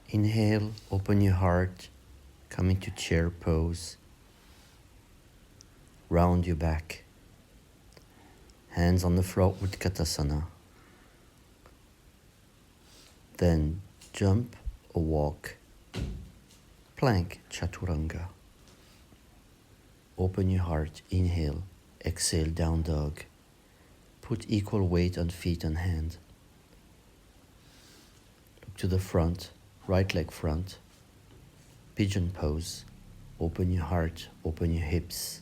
Inhale, open your heart, come into chair pose. Round your back. Hands on the floor, Utkatasana. Then jump or walk. Plank, Chaturanga. Open your heart, inhale, exhale, down dog. Put equal weight on feet and hand. Look to the front, right leg front. Pigeon pose. Open your heart, open your hips.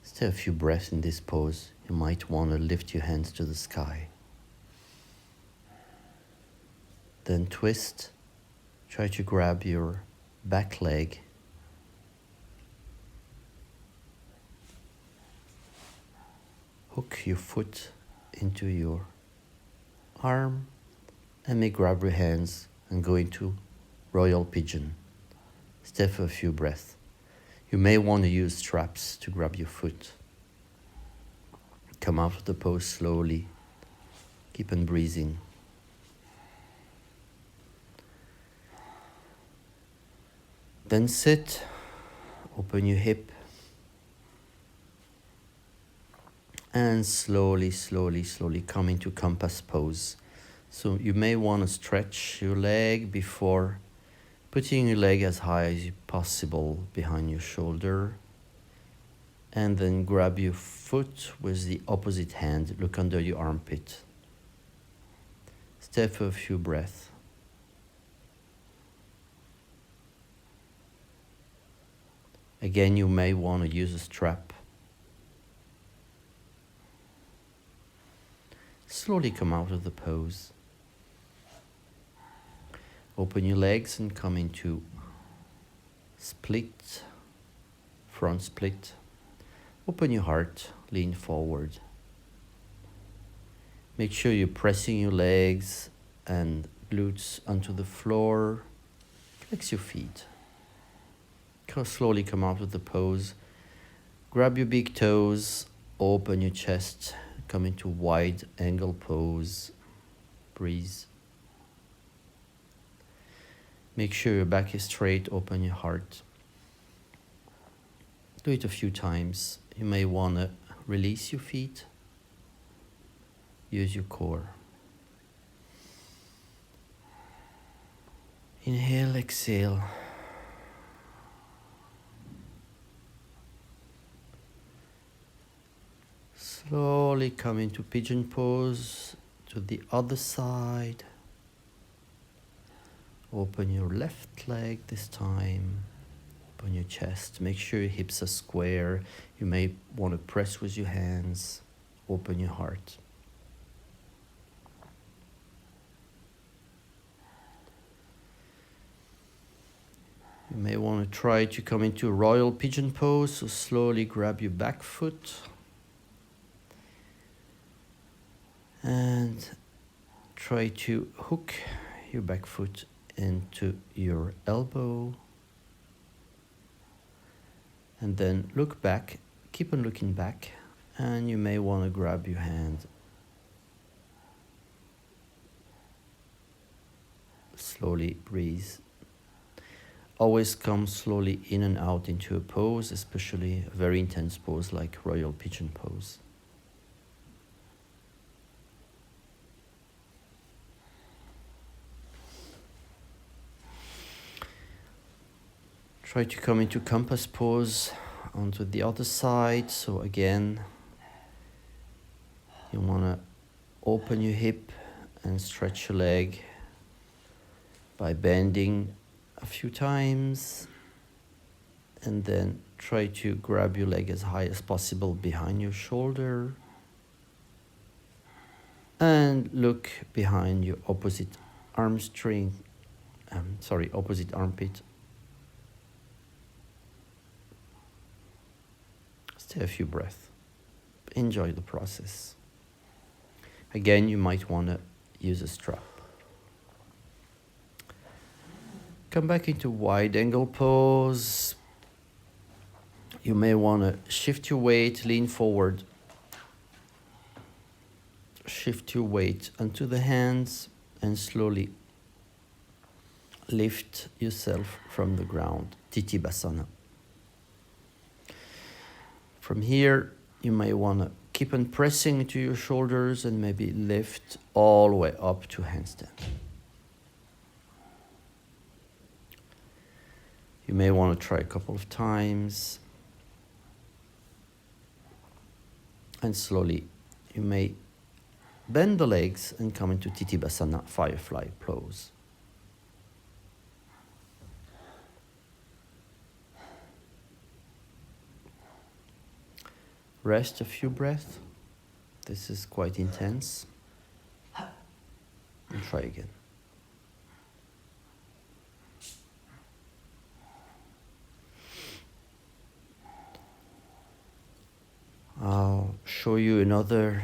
Stay a few breaths in this pose. You might want to lift your hands to the sky. Then twist. Try to grab your back leg. Hook your foot into your arm and may grab your hands and go into royal pigeon. Stay for a few breaths. You may want to use straps to grab your foot. Come out of the pose slowly. Keep on breathing. Then sit, open your hip, and slowly come into compass pose. So you may want to stretch your leg before putting your leg as high as possible behind your shoulder. And then grab your foot with the opposite hand, look under your armpit. Stay for a few breaths. Again, you may want to use a strap. Slowly come out of the pose. Open your legs and come into split, front split. Open your heart, lean forward. Make sure you're pressing your legs and glutes onto the floor. Flex your feet. Slowly come out of the pose. Grab your big toes, open your chest, come into wide angle pose. Breathe. Make sure your back is straight, open your heart. Do it a few times. You may want to release your feet. Use your core. Inhale, exhale. Slowly come into pigeon pose to the other side. Open your left leg this time. Open your chest. Make sure your hips are square. You may want to press with your hands. Open your heart. You may want to try to come into a royal pigeon pose. So slowly grab your back foot. And try to hook your back foot into your elbow. And then look back, keep on looking back, and you may want to grab your hand. Slowly breathe. Always come slowly in and out into a pose, especially a very intense pose like royal pigeon pose. Try to come into compass pose onto the other side. So again, you want to open your hip and stretch your leg by bending a few times, and then try to grab your leg as high as possible behind your shoulder and look behind your opposite armpit. Stay a few breaths. Enjoy the process. Again, you might want to use a strap. Come back into wide angle pose. You may want to shift your weight, lean forward. Shift your weight onto the hands and slowly lift yourself from the ground, Titibasana. From here, you may want to keep on pressing into your shoulders and maybe lift all the way up to handstand. You may want to try a couple of times. And slowly, you may bend the legs and come into Titibasana, firefly pose. Rest a few breaths. This is quite intense. And try again. I'll show you another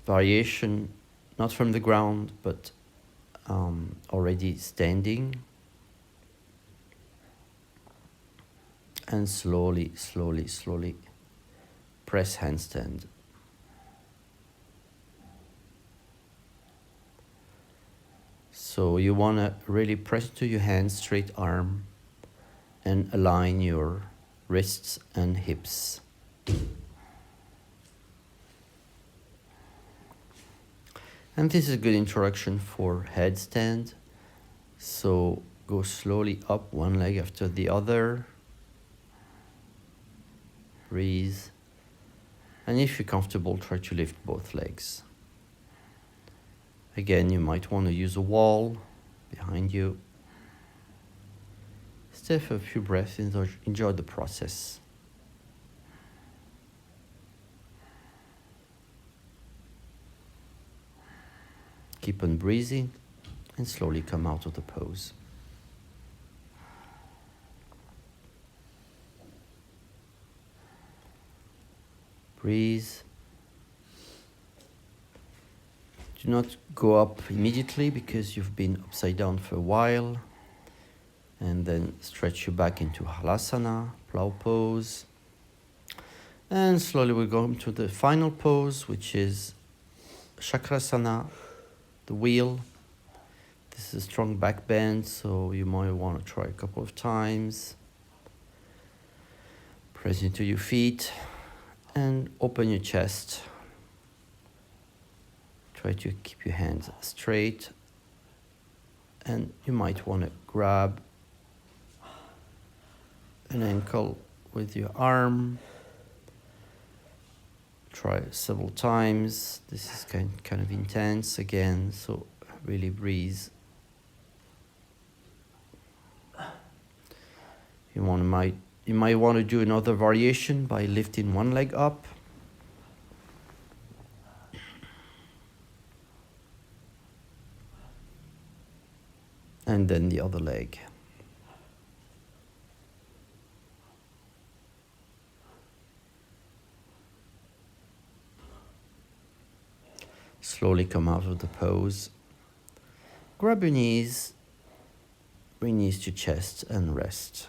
variation, not from the ground, but already standing. And slowly, slowly, slowly press handstand. So you want to really press into your hands, straight arm, and align your wrists and hips. And this is a good introduction for headstand. So go slowly up one leg after the other. Breathe. And if you're comfortable, try to lift both legs. Again, you might want to use a wall behind you. Stay for a few breaths and enjoy the process. Keep on breathing and slowly come out of the pose. Breathe. Do not go up immediately because you've been upside down for a while. And then stretch you back into Halasana, plow pose. And slowly we're going to the final pose, which is Chakrasana, the wheel. This is a strong back bend, so you might want to try a couple of times. Press into your feet and open your chest. Try to keep your hands straight. And you might want to grab an ankle with your arm. Try several times. This is kind of intense again, so really breathe. You might want to do another variation by lifting one leg up. And then the other leg. Slowly come out of the pose. Grab your knees, bring knees to chest and rest.